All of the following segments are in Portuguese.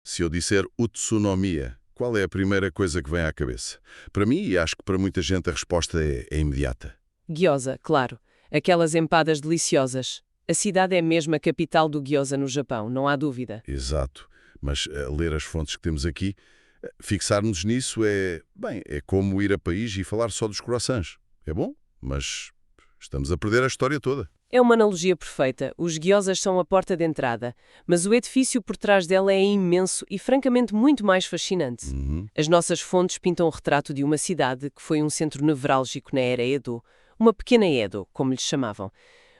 Se eu disser Utsunomiya, qual é a primeira coisa que vem à cabeça? Para mim, e acho que para muita gente a resposta é imediata. Gyoza, claro. Aquelas empadas deliciosas. A cidade é mesmo a capital do gyoza no Japão, não há dúvida. Exato. Mas ler as fontes que temos aqui, fixar-nos nisso bem, é como ir a Paris e falar só dos croissants. É bom, mas estamos a perder a história toda. É uma analogia perfeita. Os gyozas são a porta de entrada, mas o edifício por trás dela é imenso e, francamente, muito mais fascinante. As nossas fontes pintam o retrato de uma cidade que foi um centro nevrálgico na era Edo, uma pequena Edo, como lhes chamavam.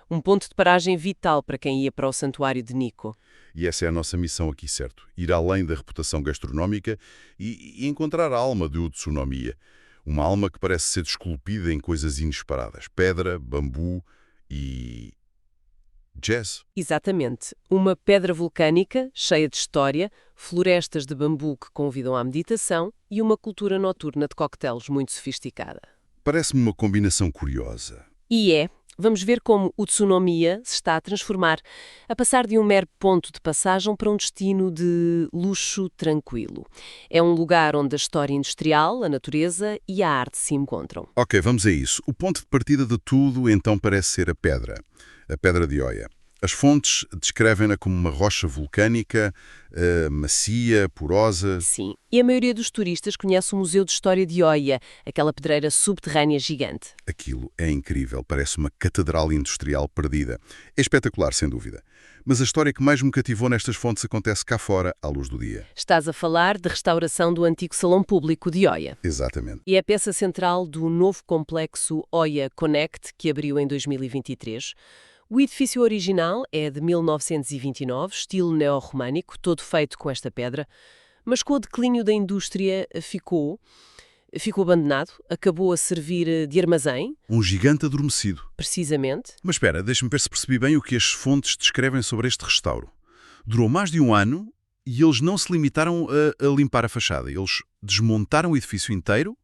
Um ponto de paragem vital para quem ia para o santuário de Nikko. E essa é a nossa missão aqui, certo? Ir além da reputação gastronómica e encontrar a alma de Utsunomiya. Uma alma que parece ser esculpida em coisas inesperadas. Pedra, bambu e jazz. Exatamente. Uma pedra vulcânica, cheia de história, florestas de bambu que convidam à meditação e uma cultura noturna de coquetéis muito sofisticada. Parece-me uma combinação curiosa. E é. Vamos ver como o Utsunomiya se está a transformar, a passar de um mero ponto de passagem para um destino de luxo tranquilo. É um lugar onde a história industrial, a natureza e a arte se encontram. Ok, vamos a isso. O ponto de partida de tudo, então, parece ser a Pedra de Oya. As fontes descrevem-na como uma rocha vulcânica, macia, porosa. Sim, e a maioria dos turistas conhece o Museu de História de Oia, aquela pedreira subterrânea gigante. Aquilo é incrível, parece uma catedral industrial perdida. É espetacular, sem dúvida. Mas a história que mais me cativou nestas fontes acontece cá fora, à luz do dia. Estás a falar de restauração do antigo salão público de Oia. Exatamente. E é a peça central do novo complexo Oia Connect, que abriu em 2023. O edifício original é de 1929, estilo neorromânico, todo feito com esta pedra, mas com o declínio da indústria ficou abandonado, acabou a servir de armazém, Um gigante adormecido. precisamente. Mas espera, deixa-me ver se percebi bem o que as fontes descrevem sobre este restauro. Durou mais de um ano e eles não se limitaram a limpar a fachada. Eles desmontaram o edifício inteiro,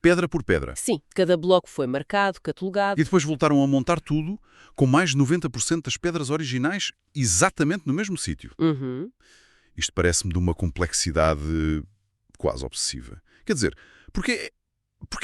pedra por pedra. Sim, cada bloco foi marcado, catalogado. E depois voltaram a montar tudo com mais de 90% das pedras originais exatamente no mesmo sítio. Uhum. Isto parece-me de uma complexidade quase obsessiva. Quer dizer, porquê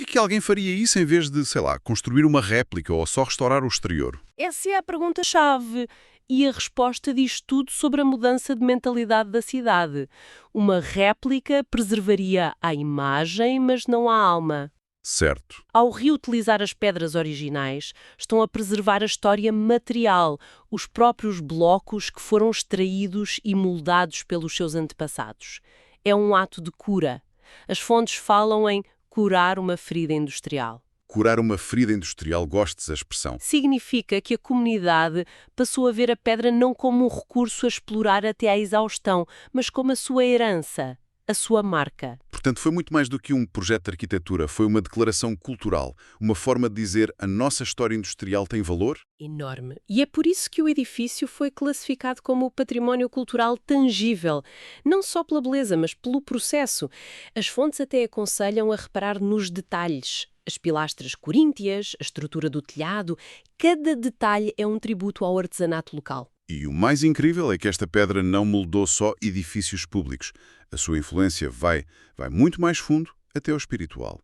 que alguém faria isso em vez de, sei lá, construir uma réplica ou só restaurar o exterior? Essa é a pergunta-chave. E a resposta diz tudo sobre a mudança de mentalidade da cidade. Uma réplica preservaria a imagem, mas não a alma. Certo. Ao reutilizar as pedras originais, estão a preservar a história material, os próprios blocos que foram extraídos e moldados pelos seus antepassados. É um ato de cura. As fontes falam em curar uma ferida industrial. Curar uma ferida industrial, gosto dessa expressão. Significa que a comunidade passou a ver a pedra não como um recurso a explorar até à exaustão, mas como a sua herança, a sua marca. Portanto, foi muito mais do que um projeto de arquitetura, foi uma declaração cultural, uma forma de dizer a nossa história industrial tem valor? Enorme. E é por isso que o edifício foi classificado como património cultural tangível, não só pela beleza, mas pelo processo. As fontes até aconselham a reparar nos detalhes. As pilastras coríntias, a estrutura do telhado, cada detalhe é um tributo ao artesanato local. E o mais incrível é que esta pedra não moldou só edifícios públicos. A sua influência vai muito mais fundo, até ao espiritual.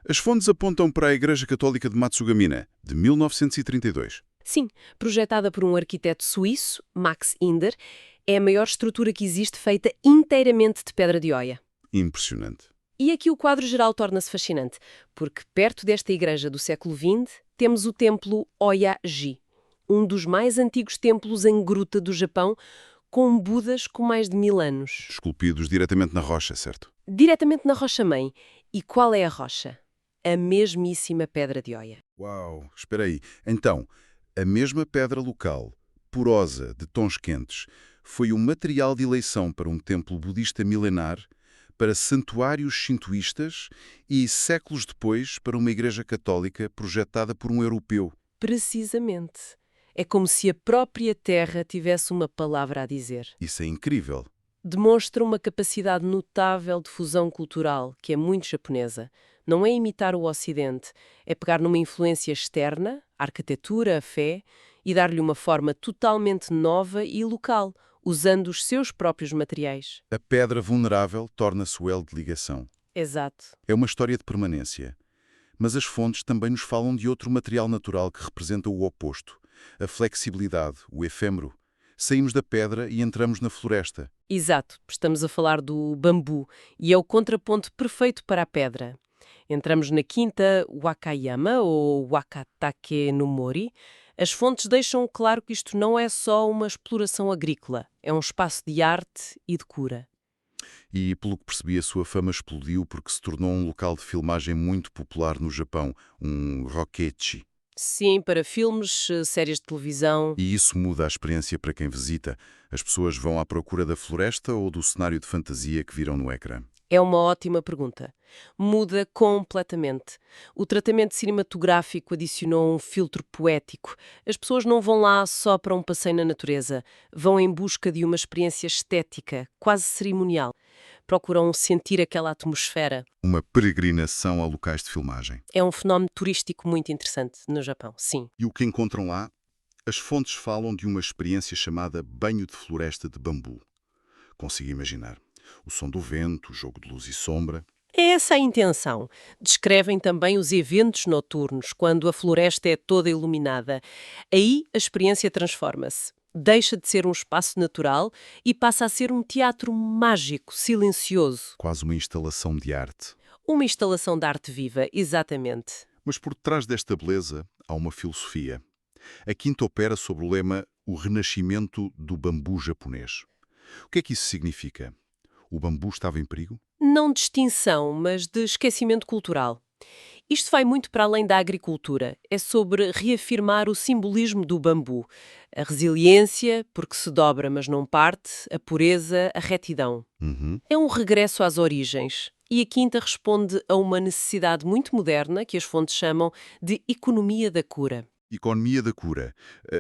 As fontes apontam para a Igreja Católica de Matsugamina, de 1932. Sim, projetada por um arquiteto suíço, Max Inder, é a maior estrutura que existe feita inteiramente de pedra de Oia. Impressionante. E aqui o quadro geral torna-se fascinante, porque perto desta igreja do século XX temos o templo Oya-ji, um dos mais antigos templos em gruta do Japão, com Budas com mais de 1000 anos. Esculpidos diretamente na rocha, certo? Diretamente na rocha-mãe. E qual é a rocha? A mesmíssima pedra de Oia. Uau, espera aí. Então, a mesma pedra local, porosa, de tons quentes, foi o material de eleição para um templo budista milenar, para santuários shintoístas e, séculos depois, para uma igreja católica projetada por um europeu. Precisamente. É como se a própria terra tivesse uma palavra a dizer. Isso é incrível. Demonstra uma capacidade notável de fusão cultural, que é muito japonesa. Não é imitar o Ocidente, é pegar numa influência externa, a arquitetura, a fé, e dar-lhe uma forma totalmente nova e local, usando os seus próprios materiais. A pedra vulnerável torna-se o elo de ligação. Exato. É uma história de permanência. Mas as fontes também nos falam de outro material natural que representa o oposto. A flexibilidade, o efêmero. Saímos da pedra e entramos na floresta. Exato. Estamos a falar do bambu e é o contraponto perfeito para a pedra. Entramos na quinta Wakayama, ou Wakatake no Mori. As fontes deixam claro que isto não é só uma exploração agrícola, é um espaço de arte e de cura. E, pelo que percebi, a sua fama explodiu porque se tornou um local de filmagem muito popular no Japão, um rokechi. Sim, para filmes, séries de televisão. E isso muda a experiência para quem visita. As pessoas vão à procura da floresta ou do cenário de fantasia que viram no ecrã? É uma ótima pergunta. Muda completamente. O tratamento cinematográfico adicionou um filtro poético. As pessoas não vão lá só para um passeio na natureza. Vão em busca de uma experiência estética, quase cerimonial. Procuram sentir aquela atmosfera. Uma peregrinação a locais de filmagem. É um fenómeno turístico muito interessante no Japão, sim. E o que encontram lá? As fontes falam de uma experiência chamada banho de floresta de bambu. Consigo imaginar. O som do vento, o jogo de luz e sombra. É essa a intenção. Descrevem também os eventos noturnos, quando a floresta é toda iluminada. Aí a experiência transforma-se. Deixa de ser um espaço natural e passa a ser um teatro mágico, silencioso. Quase uma instalação de arte. Uma instalação de arte viva, exatamente. Mas por detrás desta beleza há uma filosofia. A quinta opera sob o lema O Renascimento do Bambu Japonês. O que é que isso significa? O bambu estava em perigo? Não de extinção, mas de esquecimento cultural. Isto vai muito para além da agricultura. É sobre reafirmar o simbolismo do bambu. A resiliência, porque se dobra mas não parte, a pureza, a retidão. É um regresso às origens. E a quinta responde a uma necessidade muito moderna que as fontes chamam de economia da cura. Economia da cura.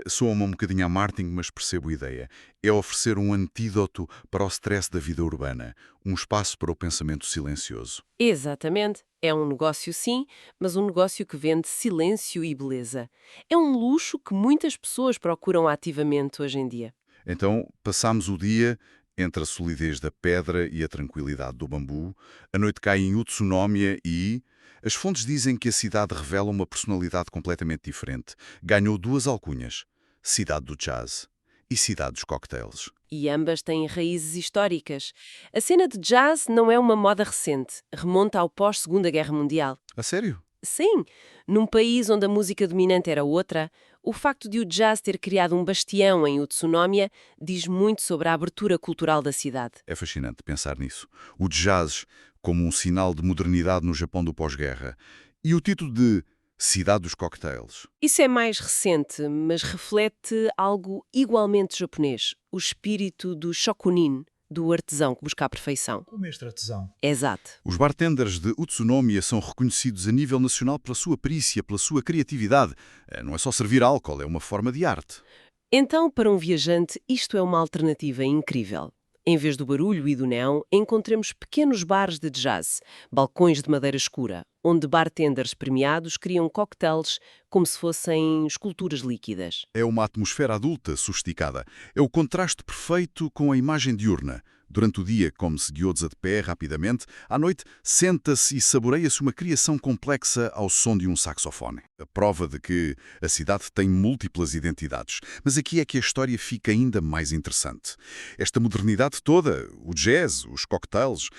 Soa-me um bocadinho a marketing, mas percebo a ideia. É oferecer um antídoto para o stress da vida urbana, um espaço para o pensamento silencioso. Exatamente. É um negócio sim, mas um negócio que vende silêncio e beleza. É um luxo que muitas pessoas procuram ativamente hoje em dia. Então, passámos o dia entre a solidez da pedra e a tranquilidade do bambu. A noite cai em Utsunomiya e... As fontes dizem que a cidade revela uma personalidade completamente diferente. Ganhou duas alcunhas. Cidade do jazz e cidade dos cocktails. E ambas têm raízes históricas. A cena de jazz não é uma moda recente, remonta ao pós-Segunda Guerra Mundial. A sério? Sim, num país onde a música dominante era outra, o facto de o jazz ter criado um bastião em Utsunomiya diz muito sobre a abertura cultural da cidade. É fascinante pensar nisso. O jazz como um sinal de modernidade no Japão do pós-guerra. E o título de Cidade dos Cocktails. Isso é mais recente, mas reflete algo igualmente japonês, o espírito do shokunin, do artesão que busca a perfeição. O mestre artesão. Exato. Os bartenders de Utsunomiya são reconhecidos a nível nacional pela sua perícia, pela sua criatividade. Não é só servir álcool, é uma forma de arte. Então, para um viajante, isto é uma alternativa incrível. Em vez do barulho e do neon, encontramos pequenos bares de jazz, balcões de madeira escura, onde bartenders premiados criam cocktails como se fossem esculturas líquidas. É uma atmosfera adulta, sofisticada. É o contraste perfeito com a imagem diurna. Durante o dia, come-se gyoza de pé rapidamente. À noite, senta-se e saboreia-se uma criação complexa ao som de um saxofone. A prova de que a cidade tem múltiplas identidades. Mas aqui é que a história fica ainda mais interessante. Esta modernidade toda, o jazz, os cocktails,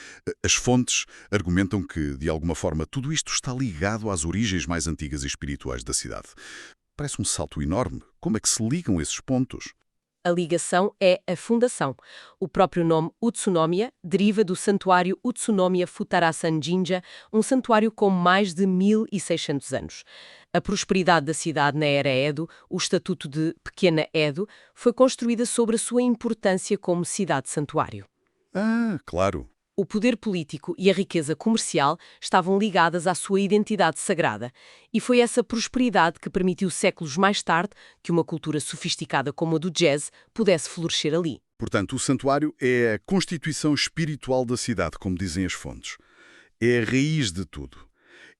as fontes argumentam que, de alguma forma, tudo isto está ligado às origens mais antigas e espirituais da cidade. Parece um salto enorme. Como é que se ligam esses pontos? A ligação é a fundação. O próprio nome Utsunomiya deriva do santuário Utsunomiya Futarasan Jinja, um santuário com mais de 1600 anos. A prosperidade da cidade na era Edo, o estatuto de Pequena Edo, foi construída sobre a sua importância como cidade-santuário. Ah, claro. O poder político e a riqueza comercial estavam ligadas à sua identidade sagrada, e foi essa prosperidade que permitiu séculos mais tarde que uma cultura sofisticada como a do jazz pudesse florescer ali. Portanto, o santuário é a constituição espiritual da cidade, como dizem as fontes. É a raiz de tudo.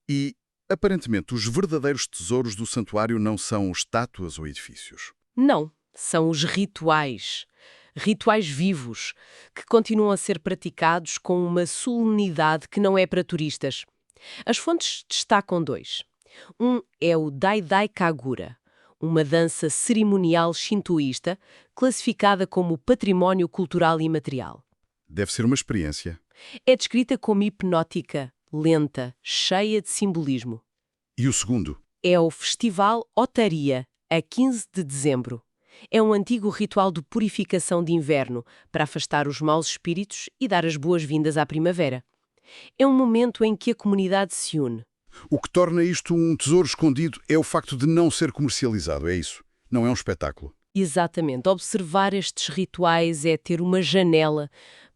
E, aparentemente, os verdadeiros tesouros do santuário não são estátuas ou edifícios. Não, são os rituais. rituais vivos, que continuam a ser praticados com uma solenidade que não é para turistas. As fontes destacam dois. Um é o Dai-Dai Kagura, uma dança cerimonial shintoísta classificada como património cultural imaterial. Deve ser uma experiência. É descrita como hipnótica, lenta, cheia de simbolismo. E o segundo? É o Festival Otaria, a 15 de dezembro. É um antigo ritual de purificação de inverno para afastar os maus espíritos e dar as boas-vindas à primavera. É um momento em que a comunidade se une. O que torna isto um tesouro escondido é o facto de não ser comercializado, é isso? Não é um espetáculo. Exatamente. Observar estes rituais é ter uma janela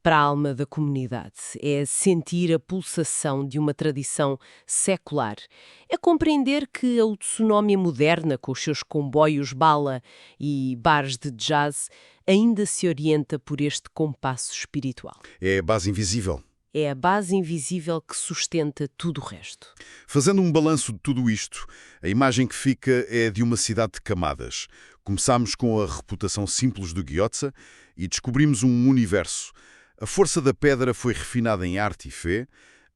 para a alma da comunidade. É sentir a pulsação de uma tradição secular. É compreender que a autonomia moderna, com os seus comboios bala e bares de jazz, ainda se orienta por este compasso espiritual. É a base invisível. É a base invisível que sustenta tudo o resto. Fazendo um balanço de tudo isto, a imagem que fica é de uma cidade de camadas. Começámos com a reputação simples do Gyoza e descobrimos um universo. A força da pedra foi refinada em arte e fé,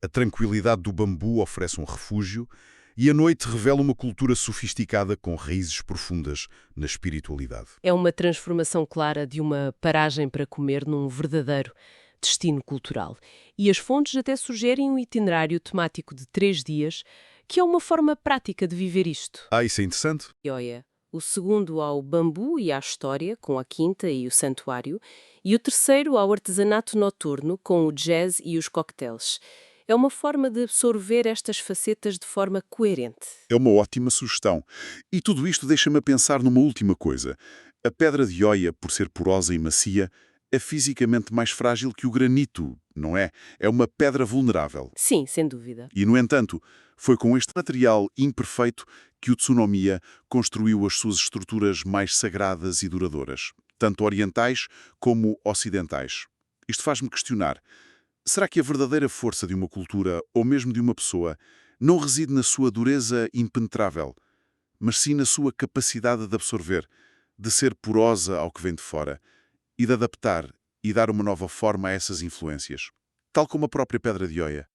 a tranquilidade do bambu oferece um refúgio e a noite revela uma cultura sofisticada com raízes profundas na espiritualidade. É uma transformação clara de uma paragem para comer num verdadeiro destino cultural. E as fontes até sugerem um itinerário temático de 3 dias, que é uma forma prática de viver isto. Isso é interessante. Olha, o segundo ao bambu e à história, com a quinta e o santuário, e o terceiro ao artesanato noturno, com o jazz e os coquetéis. É uma forma de absorver estas facetas de forma coerente. É uma ótima sugestão. E tudo isto deixa-me a pensar numa última coisa. A pedra de Oia, por ser porosa e macia, é fisicamente mais frágil que o granito, não é? É uma pedra vulnerável. Sim, sem dúvida. E, no entanto, foi com este material imperfeito que o Tsunomiya construiu as suas estruturas mais sagradas e duradouras, tanto orientais como ocidentais. Isto faz-me questionar. Será que a verdadeira força de uma cultura, ou mesmo de uma pessoa, não reside na sua dureza impenetrável, mas sim na sua capacidade de absorver, de ser porosa ao que vem de fora, e de adaptar e dar uma nova forma a essas influências, tal como a própria pedra de Oia?